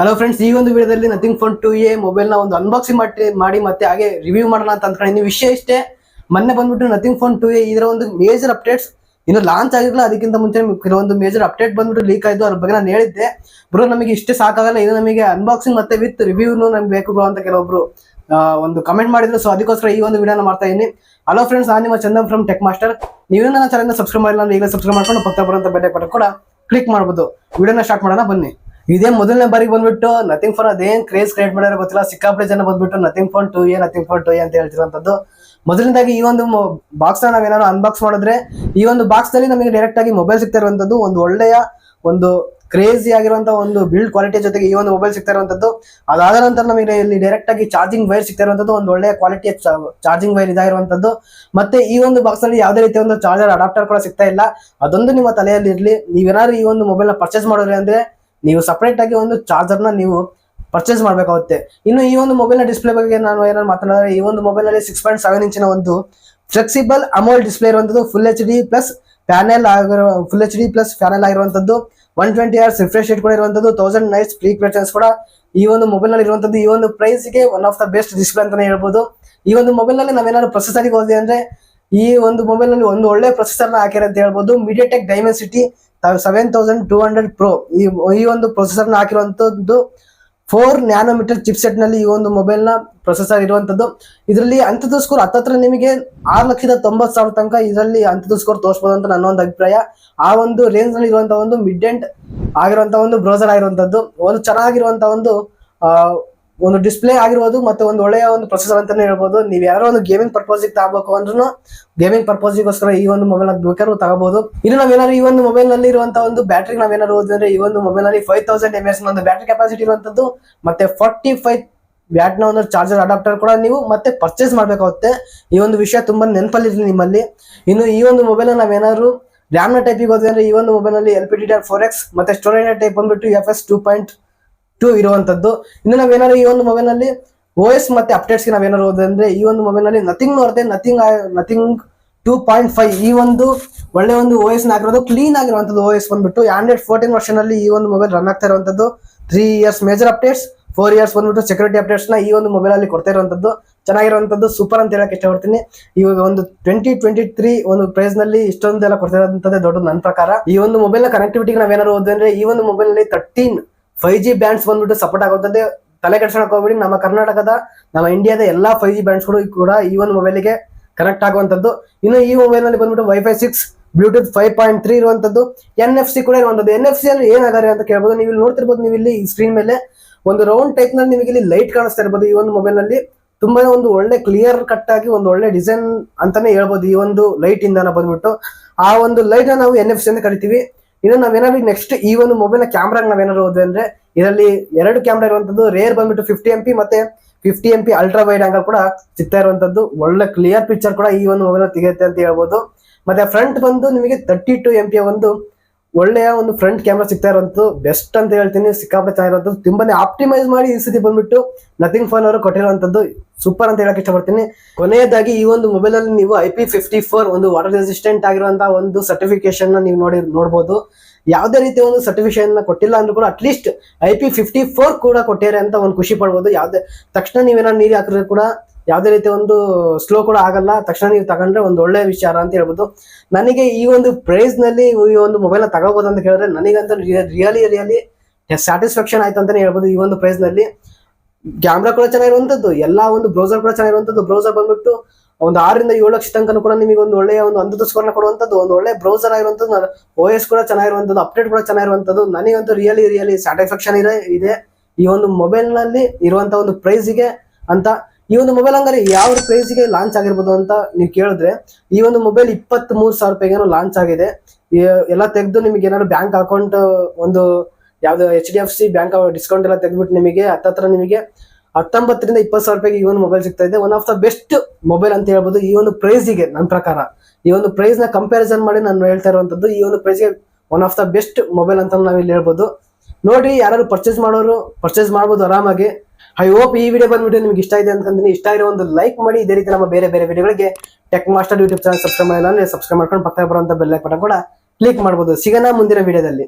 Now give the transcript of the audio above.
Hello friends, ಈ ಒಂದು ವಿಡಿಯೋದಲ್ಲಿ ನಥಿಂಗ್ ಫೋನ್ 2A ಮೊಬೈಲ್ ನ ಒಂದು ಅನ್ಬಾಕ್ಸಿಂಗ್ ಮಾಡಿ ಮತ್ತೆ ಹಾಗೆ ರಿವ್ಯೂ ಮಾಡೋಣ ಅಂತ ಅಂದ್ಕೊಂಡಿದ್ದೀನಿ. ವಿಷಯ ಇಷ್ಟೇ, ಮೊನ್ನೆ ಬಂದ್ಬಿಟ್ಟು ನಥಿಂಗ್ ಫೋನ್ 2A ಇದರ ಒಂದು ಮೇಜರ್ ಅಪ್ಡೇಟ್ಸ್ ಇನ್ನು ಲಾಂಚ್ ಆಗಿರಲಿಲ್ಲ. ಅದಕ್ಕಿಂತ ಮುಂಚೆ ಕೆಲವೊಂದು ಮೇಜರ್ ಅಪ್ಡೇಟ್ ಬಂದ್ಬಿಟ್ಟು ಲೀಕ್ ಆಯ್ತು. ಅದ್ರ ಬಗ್ಗೆ ನಾನು ಹೇಳಿದ್ದೆ, ಬ್ರೋ ನಮಗೆ ಇಷ್ಟೇ ಸಾಕಾಗಲ್ಲ, ಇದು ನಮಗೆ ಅನ್ಬಾಕ್ಸಿಂಗ್ ಮತ್ತೆ ವಿತ್ ರಿವ್ಯೂನು ನಮ್ಗೆ ಬೇಕು ಬ್ರೋ ಅಂತ ಕೆಲವೊಬ್ರು ಒಂದು ಕಮೆಂಟ್ ಮಾಡಿದ್ರು. ಸೊ ಅದಕ್ಕೋಸ್ಕರ ಈ ಒಂದು ವಿಡಿಯೋನ ಮಾಡ್ತಾ ಇದ್ದೀನಿ. ಹಲೋ ಫ್ರೆಂಡ್ಸ್, ನಾನು ನಿಮ್ಮ ಚಂದನ್ ಫ್ರಮ್ ಟೆಕ್ ಮಾಸ್ಟರ್. ನೀವು ನನ್ನ ಚಾನಲ್ ಸಬ್ಸ್ಕ್ರೈಬ್ ಮಾಡಿಲ್ಲ ಅಂದ್ರೆ ಈಗ ಸಬ್ಸ್ಕ್ರೈಬ್ ಮಾಡ್ಕೊಂಡು ಪಕ್ಕ ಬರುವಂತ ಬೆಲ್ ಬಟನ್ ಕೂಡ ಕ್ಲಿಕ್ ಮಾಡ್ಬೋದು. ವಿಡಿಯೋನ ಸ್ಟಾರ್ಟ್ ಮಾಡೋಣ ಬನ್ನಿ. ಇದೇ ಮೊದಲನೇ ಬಾರಿಗೆ ಬಂದ್ಬಿಟ್ಟು ನಥಿಂಗ್ ಫೋನ್ ಅದೇನ್ ಕ್ರೇಜ್ ಕ್ರಿಯೇಟ್ ಮಾಡ್ಯಾರ ಗೊತ್ತಿಲ್ಲ, ಸಿಕ್ಕಾಪಟ್ಟೆ ಜನ ಬಂದ್ಬಿಟ್ಟು ನಥಿಂಗ್ ಫೋನ್ 2A ಅಂತ ಹೇಳ್ತಿರೋಂಥದ್ದು. ಮೊದಲನೇದಾಗಿ ಈ ಒಂದು ಬಾಕ್ಸ್ ನ ನಾವೇನಾದ್ರು ಅನ್ಬಾಕ್ಸ್ ಮಾಡಿದ್ರೆ ಈ ಒಂದು ಬಾಕ್ಸ್ ನಲ್ಲಿ ನಮಗೆ ಡೈರೆಕ್ಟ್ ಆಗಿ ಮೊಬೈಲ್ ಸಿಗ್ತಾ ಇರುವಂತದ್ದು, ಒಂದು ಒಳ್ಳೆಯ ಒಂದು ಕ್ರೇಜಿ ಆಗಿರುವಂತಹ ಒಂದು ಬಿಲ್ಡ್ ಕ್ವಾಲಿಟಿ ಜೊತೆಗೆ ಈ ಒಂದು ಮೊಬೈಲ್ ಸಿಗ್ತಾ ಇರುವಂತದ್ದು. ಅದಾದ ನಂತರ ನಮಗೆ ಇಲ್ಲಿ ಡೈರೆಕ್ಟ್ ಆಗಿ ಚಾರ್ಜಿಂಗ್ ವೈರ್ ಸಿಗ್ತಾ ಇರುವಂತದ್ದು, ಒಂದು ಒಳ್ಳೆಯ ಕ್ವಾಲಿಟಿಯ ಚಾರ್ಜಿಂಗ್ ವೈರ್ ಇದಾಗಿರುವಂತದ್ದು. ಮತ್ತೆ ಈ ಒಂದು ಬಾಕ್ಸ್ ನಲ್ಲಿ ಯಾವುದೇ ರೀತಿಯ ಒಂದು ಚಾರ್ಜರ್ ಅಡಾಪ್ಟರ್ ಕೂಡ ಸಿಗ್ತಾ ಇಲ್ಲ. ಅದೊಂದು ನಿಮ್ಮ ತಲೆಯಲ್ಲಿ ಇರಲಿ. ನೀವೇನಾದ್ರು ಈ ಒಂದು ಮೊಬೈಲ್ ನ ಪರ್ಚೇಸ್ ಮಾಡೋದ್ರೆ ಅಂದ್ರೆ ನೀವು ಸಪರೇಟ್ ಆಗಿ ಒಂದು ಚಾರ್ಜರ್ ನ ನೀವು ಪರ್ಚೇಸ್ ಮಾಡಬೇಕಾಗುತ್ತೆ. ಇನ್ನು ಈ ಒಂದು ಮೊಬೈಲ್ ನ ಡಿಸ್ಪ್ಲೇ ಬಗ್ಗೆ ನಾನು ಏನಾದ್ರು ಮಾತನಾಡಿದ್ರೆ, ಈ ಒಂದು ಮೊಬೈಲ್ ನಲ್ಲಿ 6.7 ಇಂಚಿನ ಒಂದು ಫ್ಲೆಕ್ಸಿಬಲ್ ಅಮೋಲ್ಡ್ ಡಿಸ್ಪ್ಲೇ ಇರುವಂತದ್ದು, full H D plus panel ಆಗಿರುವಂತದ್ದು, 120 Hz ರಿಫ್ರೆಶ್ ರೇಟ್ ಕೂಡ ಇರುವಂತದ್ದು, 1000 ನೈಟ್ಸ್ ಪೀಕ್ ಬ್ರೈಟ್ನೆಸ್ ಕೂಡ ಈ ಒಂದು ಮೊಬೈಲ್ ನಲ್ಲಿ ಇರುವಂತದ್ದು. ಈ ಒಂದು ಪ್ರೈಸ್ ಗೆ one of the best display ಅಂತಾನೆ ಹೇಳ್ಬೋದು. ಈ ಒಂದು ಮೊಬೈಲ್ ನಲ್ಲಿ ನಾವೇನಾದ್ರು ಪ್ರೊಸೆಸರ್ ಹೋದ್ವಿ ಅಂದ್ರೆ ಈ ಒಂದು ಮೊಬೈಲ್ ನಲ್ಲಿ ಒಂದು ಒಳ್ಳೆ ಪ್ರೊಸೆಸರ್ ನ ಹಾಕಿರ ಅಂತ ಹೇಳ್ಬೋದು. MediaTek Dimensity 7200 Pro ಈ ಒಂದು ಪ್ರೊಸೆಸರ್ ನ ಹಾಕಿರುವಂತದ್ದು 4 ನ್ಯಾನೋಮೀಟರ್ ಚಿಪ್ ಸೆಟ್ ನಲ್ಲಿ ಈ ಒಂದು ಮೊಬೈಲ್ ನ ಪ್ರೊಸೆಸರ್ ಇರುವಂತದ್ದು. ಇದರಲ್ಲಿ ಅಂತದ್ದು ಸ್ಕೋರ್ ಹತ್ತತ್ರ ನಿಮಗೆ 6,90,000 ತನಕ ಇದರಲ್ಲಿ ಅಂತದ್ದು ಸ್ಕೋರ್ ತೋರಿಸಬಹುದು ಅಂತ ನನ್ನ ಒಂದು ಅಭಿಪ್ರಾಯ. ಆ ಒಂದು ರೇಂಜ್ ನಲ್ಲಿ ಇರುವಂತಹ ಒಂದು ಮಿಡ್ ಎಂಡ್ ಆಗಿರುವಂತಹ ಒಂದು ಬ್ರೌಸರ್ ಆಗಿರುವಂತದ್ದು, ಒಂದು ಚೆನ್ನಾಗಿರುವಂತಹ ಒಂದು ಡಿಸ್ಪ್ಲೇ ಆಗಿರ್ಬೋದು, ಮತ್ತೆ ಒಂದು ಒಳ್ಳೆಯ ಒಂದು ಪ್ರೊಸೆಸರ್ ಅಂತಾನೆ ಹೇಳ್ಬೋದು. ನೀವು ಯಾರೋ ಒಂದು ಗೇಮಿಂಗ್ ಪರ್ಪೋಸಿಗೆ ತಗೋಬೇಕು ಅಂದ್ರೂ ಗೇಮಿಂಗ್ ಪರ್ಪೋಸಿಗೋಸ್ಕರ ಈ ಒಂದು ಮೊಬೈಲ್ ಬೇಕಾದ್ರೂ ತಗೋಬಹುದು. ಇನ್ನು ನಾವೇನಾದ್ರು ಈ ಒಂದು ಮೊಬೈಲ್ ನಲ್ಲಿ ಇರುವಂತಹ ಒಂದು ಬ್ಯಾಟ್ರಿ ನಾವೇನಾದ್ರು ಓದಿದ್ರೆ, ಈ ಒಂದು ಮೊಬೈಲ್ ನಲ್ಲಿ 5000 mAh ಒಂದು ಬ್ಯಾಟ್ರಿ ಕೆಪಾಸಿಟಿ ಇರುವಂತದ್ದು, ಮತ್ತೆ 45 ವ್ಯಾಟ್ ನ ಒಂದು ಚಾರ್ಜರ್ ಅಡಾಪ್ಟರ್ ಕೂಡ ನೀವು ಮತ್ತೆ ಪರ್ಚೇಸ್ ಮಾಡ್ಬೇಕಾಗುತ್ತೆ. ಈ ಒಂದು ವಿಷಯ ತುಂಬಾ ನೆನಪಲ್ಲಿರಲಿ ನಿಮ್ಮಲ್ಲಿ. ಇನ್ನು ಈ ಒಂದು ಮೊಬೈಲ್ ನಾವೇನಾದ್ರು ರ್ಯಾಮ್ ನ ಟೈಪಿಗೆ ಹೋದ್ರೆ ಅಂದ್ರೆ ಈ ಒಂದು ಮೊಬೈಲ್ ನಲ್ಲಿ LPDDR4X ಮತ್ತೆ ಸ್ಟೋರೇಜ್ ಟೈಪ್ ಬಂದ್ಬಿಟ್ಟು FS 2.2 ಇರುವಂತದ್ದು. ಇನ್ನು ನಾವೇನಾದ್ರು ಈ ಒಂದು ಮೊಬೈಲ್ ನಲ್ಲಿ OS ಮತ್ತೆ ಅಪ್ಡೇಟ್ಸ್ ಗೆ ನಾವೇನಾದ್ರು ಹೋದ್ರೆ ಅಂದ್ರೆ ಈ ಒಂದು ಮೊಬೈಲ್ ನಲ್ಲಿ ನಥಿಂಗ್ 2.5 ಈ ಒಂದು ಒಳ್ಳೆ ಒಂದು OS ನ ಆಗಿರೋದು, ಕ್ಲೀನ್ ಆಗಿರುವಂತದ್ದು OS ಬಂದ್ಬಿಟ್ಟು Android 14 ವರ್ಷನ್ ಅಲ್ಲಿ ಈ ಒಂದು ಮೊಬೈಲ್ ರನ್ ಆಗ್ತಾ ಇರುವಂತದ್ದು. 3 years ಮೇಜರ್ ಅಪ್ಡೇಟ್ಸ್, 4 years ಬಂದ್ಬಿಟ್ಟು ಸೆಕ್ಯೂರಿಟಿ ಅಪ್ಡೇಟ್ಸ್ ನ ಈ ಒಂದು ಮೊಬೈಲ್ ಅಲ್ಲಿ ಕೊಡ್ತಾ ಇರುವಂತದ್ದು. ಚೆನ್ನಾಗಿರುವಂತದ್ದು, ಸೂಪರ್ ಅಂತ ಹೇಳಕ್ ಇಷ್ಟಪಡ್ತೀನಿ. ಇವಾಗ ಒಂದು 2023 ಒಂದು ಪ್ರೈಸ್ ನಲ್ಲಿ ಇಷ್ಟೊಂದೆಲ್ಲ ಕೊಡ್ತಾ ಇರೋದಂತದ್ದೇ ದೊಡ್ಡದು ನನ್ನ ಪ್ರಕಾರ. ಈ ಒಂದು ಮೊಬೈಲ್ ನ ಕನೆಕ್ಟಿವಿಟಿಗೆ ನಾವೇನಾದ್ರು ಹೋದ್ರೆ ಅಂದ್ರೆ ಈ ಒಂದು ಮೊಬೈಲ್ ನಲ್ಲಿ 13 5G ಬ್ಯಾಂಡ್ಸ್ ಬಂದ್ಬಿಟ್ಟು ಸಪೋರ್ಟ್ ಆಗುತ್ತದೆ. ತಲೆ ಕೆಡ್ಸೋಣಕ್ಕೆ ಹೋಗ್ಬಿಡಿ, ನಮ್ಮ ಕರ್ನಾಟಕದ ನಮ್ಮ ಇಂಡಿಯಾದ ಎಲ್ಲಾ 5G ಬ್ಯಾಂಡ್ಸ್ ಕೂಡ ಈ ಒಂದು ಮೊಬೈಲ್ಗೆ ಕನೆಕ್ಟ್ ಆಗುವಂತದ್ದು. ಇನ್ನು ಈ ಮೊಬೈಲ್ ನಲ್ಲಿ ಬಂದ್ಬಿಟ್ಟು Wi-Fi 6 ಬ್ಲೂಟೂತ್ 5.3 ಇರುವಂತದ್ದು, NFC ಕೂಡ ಇರುವಂತದ್ದು. NFC ಅಲ್ಲಿ ಏನಾಗಾರೆ ಅಂತ ಕೇಳ್ಬೋದು. ನೀವು ಇಲ್ಲಿ ನೋಡ್ತಿರ್ಬೋದು, ನೀವು ಇಲ್ಲಿ ಸ್ಕ್ರೀನ್ ಮೇಲೆ ಒಂದು ರೌಂಡ್ ಟೈಪ್ ನಲ್ಲಿ ನಿಮಗೆ ಇಲ್ಲಿ ಲೈಟ್ ಕಾಣಿಸ್ತಾ ಇರ್ಬೋದು. ಈ ಒಂದು ಮೊಬೈಲ್ ನಲ್ಲಿ ತುಂಬಾ ಒಂದು ಒಳ್ಳೆ ಕ್ಲಿಯರ್ ಕಟ್ ಆಗಿ ಒಂದು ಒಳ್ಳೆ ಡಿಸೈನ್ ಅಂತಾನೆ ಹೇಳ್ಬೋದು. ಈ ಒಂದು ಲೈಟ್ ಇಂದ ಬಂದ್ಬಿಟ್ಟು ಆ ಒಂದು ಲೈಟ್ ನ ನಾವು NFC ಅಂತ ಕರಿತೀವಿ. ಇನ್ನು ನಾವೇನಾದ್ರು ನೆಕ್ಸ್ಟ್ ಈ ಒಂದು ಮೊಬೈಲ್ ನ ಕ್ಯಾಮ್ರಾ ನಾವೇನಾದ್ರು ಹೋದ್ರೆ ಅಂದ್ರೆ ಇದರಲ್ಲಿ 2 ಕ್ಯಾಮ್ರಾ ಇರುವಂತದ್ದು. ರೇರ್ ಬಂದ್ಬಿಟ್ಟು 50 MP ಮತ್ತೆ 50 MP ಅಲ್ಟ್ರಾ ವೈಡ್ ಆಂಗಲ್ ಕೂಡ ಸಿಗ್ತಾ ಇರುವಂತದ್ದು. ಒಳ್ಳೆ ಕ್ಲಿಯರ್ ಪಿಕ್ಚರ್ ಕೂಡ ಈ ಒಂದು ಮೊಬೈಲ್ ತೆಗೆಯುತ್ತೆ ಅಂತ ಹೇಳ್ಬೋದು. ಮತ್ತೆ ಫ್ರಂಟ್ ಬಂದು ನಿಮಗೆ 32 MP ಒಂದು ಒಳ್ಳೆಯ ಒಂದು ಫ್ರಂಟ್ ಕ್ಯಾಮ್ರಾ ಸಿಗ್ತಾ ಇರುವಂತದ್ದು, ಬೆಸ್ಟ್ ಅಂತ ಹೇಳ್ತೀನಿ. ಸಿಕ್ಕಾಪಟ್ಟೆ ಚೆನ್ನಾಗಿರುವಂತದ್ದು, ತುಂಬಾನೇ ಆಪ್ಟಿಮೈಸ್ ಮಾಡಿ ಈ ಸತಿ ಬಂದ್ಬಿಟ್ಟು ನಥಿಂಗ್ ಫೋನ್ ಅವರು ಕೊಟ್ಟಿರುವಂತದ್ದು ಸೂಪರ್ ಅಂತ ಹೇಳಕ್ ಇಷ್ಟಪಡ್ತೀನಿ. ಕೊನೆಯದಾಗಿ ಈ ಒಂದು ಮೊಬೈಲ್ ಅಲ್ಲಿ ನೀವು IP54 ಒಂದು ವಾಟರ್ ರೆಸಿಸ್ಟೆಂಟ್ ಆಗಿರುವಂತಹ ಒಂದು ಸರ್ಟಿಫಿಕೇಶನ್ ನೀವು ನೋಡಬಹುದು. ಯಾವುದೇ ರೀತಿಯ ಒಂದು ಸರ್ಟಿಫಿಕೇಶನ್ ಕೊಟ್ಟಿಲ್ಲ ಅಂದ್ರೂ ಕೂಡ ಅಟ್ಲೀಸ್ಟ್ IP54 ಕೂಡ ಕೊಟ್ಟಿದ್ದಾರೆ ಅಂತ ಒಂದು ಖುಷಿ ಪಡ್ಬೋದು. ಯಾವುದೇ ತಕ್ಷಣ ನೀವೇನಾದ್ರು ನೀರು ಹಾಕಿದ್ರೆ ಕೂಡ ಯಾವುದೇ ರೀತಿಯ ಒಂದು ಸ್ಲೋ ಕೂಡ ಆಗಲ್ಲ. ತಕ್ಷಣ ನೀವು ತಗೊಂಡ್ರೆ ಒಂದು ಒಳ್ಳೆ ವಿಚಾರ ಅಂತ ಹೇಳ್ಬೋದು. ನನಗೆ ಈ ಒಂದು ಪ್ರೈಸ್ ನಲ್ಲಿ ಈ ಒಂದು ಮೊಬೈಲ್ ನ ತಗೋಬಹುದು ಅಂತ ಹೇಳಿದ್ರೆ ನನಗಂತ ರಿಯಲಿ ಸ್ಯಾಟಿಸ್ಫ್ಯಾಕ್ಷನ್ ಆಯ್ತು ಅಂತಾನೆ ಹೇಳ್ಬೋದು. ಈ ಒಂದು ಪ್ರೈಸ್ ನಲ್ಲಿ ಕ್ಯಾಮ್ರಾ ಕೂಡ ಚೆನ್ನಾಗಿರುವಂತದ್ದು, ಎಲ್ಲಾ ಒಂದು ಬ್ರೌಸರ್ ಕೂಡ ಚೆನ್ನಾಗಿರುವಂತದ್ದು. ಬ್ರೌಸರ್ ಬಂದ್ಬಿಟ್ಟು ಒಂದು 6 ರಿಂದ 7 ಲಕ್ಷ ತನಕ ಕೂಡ ನಿಮಗೆ ಒಂದು ಒಳ್ಳೆಯ ಒಂದು ಅಂತದ್ದು ಸ್ಕೋರ್ ನ ಕೊಡುವಂತದ್ದು, ಒಂದು ಒಳ್ಳೆ ಬ್ರೌಸರ್ ಆಗಿರುವಂತದ್ದು, OS ಕೂಡ ಚೆನ್ನಾಗಿರುವಂತದ್ದು, ಅಪ್ಡೇಟ್ ಕೂಡ ಚೆನ್ನಾಗಿರುವಂತದ್ದು. ನನಗಂತೂ ರಿಯಲಿ ಸ್ಯಾಟಿಸ್ಫ್ಯಾಕ್ಷನ್ ಇದೆ ಈ ಒಂದು ಮೊಬೈಲ್ ನಲ್ಲಿ ಇರುವಂತಹ ಒಂದು ಪ್ರೈಸ್ಗೆ ಅಂತ. ಈ ಒಂದು ಮೊಬೈಲ್ ಹಂಗಾರೆ ಯಾವ ಪ್ರೈಸ್ಗೆ ಲಾಂಚ್ ಆಗಿರ್ಬೋದು ಅಂತ ನೀವು ಕೇಳಿದ್ರೆ, ಈ ಒಂದು ಮೊಬೈಲ್ 23,000 ರೂಪಾಯಿಗೇನೋ ಲಾಂಚ್ ಆಗಿದೆ. ಎಲ್ಲ ತೆಗೆದು ನಿಮಗೆ ಏನಾದ್ರು ಬ್ಯಾಂಕ್ ಅಕೌಂಟ್ ಒಂದು ಯಾವ್ದು HDFC ಬ್ಯಾಂಕ್ ಡಿಸ್ಕೌಂಟ್ ಎಲ್ಲ ತೆಗೆದ್ಬಿಟ್ಟು ನಿಮಗೆ ಹತ್ತತ್ರ ನಿಮಗೆ 19 ರಿಂದ 20,000 ರೂಪಾಯಿಗೆ ಈ ಒಂದು ಮೊಬೈಲ್ ಸಿಗ್ತಾ ಇದೆ. One of the best mobile ಅಂತ ಹೇಳ್ಬೋದು ಈ ಒಂದು ಪ್ರೈಸ್ಗೆ. ನನ್ನ ಪ್ರಕಾರ ಈ ಒಂದು ಪ್ರೈಸ್ ನ ಕಂಪ್ಯಾರಿಸನ್ ಮಾಡಿ ನಾನು ಹೇಳ್ತಾ ಇರುವಂತದ್ದು, ಈ ಒಂದು ಪ್ರೈಸ್ಗೆ one of the best mobile ಅಂತ ನಾವು ಇಲ್ಲಿ ಹೇಳ್ಬೋದು. ನೋಡಿ, ಯಾರು ಪರ್ಚೇಸ್ ಮಾಡೋರು ಪರ್ಚೇಸ್ ಮಾಡ್ಬೋದು ಆರಾಮಾಗಿ. ಐ ಹೋಪ್ ಈ ವಿಡಿಯೋ ಬಂದ್ಬಿಟ್ಟು ನಿಮ್ಗೆ ಇಷ್ಟ ಇದೆ ಅನ್ಕೊಂತೀನಿ. ಇಷ್ಟ ಇರೋ ಒಂದು ಲೈಕ್ ಮಾಡಿ. ಇದೇ ರೀತಿ ನಮ್ಮ ಬೇರೆ ವಿಡಿಯೋಗಳಿಗೆ Tech Master YouTube channel subscribe ಮಾಡಿಲ್ಲ ಅಂದ್ರೆ ಸಬ್ಸ್ಕ್ರೈಬ್ ಮಾಡ್ಕೊಂಡು ಪಕ್ಕ ಬರುವಂತ ಬೆಲ್ ಬಟನ್ ಕೂಡ ಕ್ಲಿಕ್ ಮಾಡ್ಬೋದು. ಸಿಗೋಣ ಮುಂದಿನ ವಿಡಿಯೋದಲ್ಲಿ.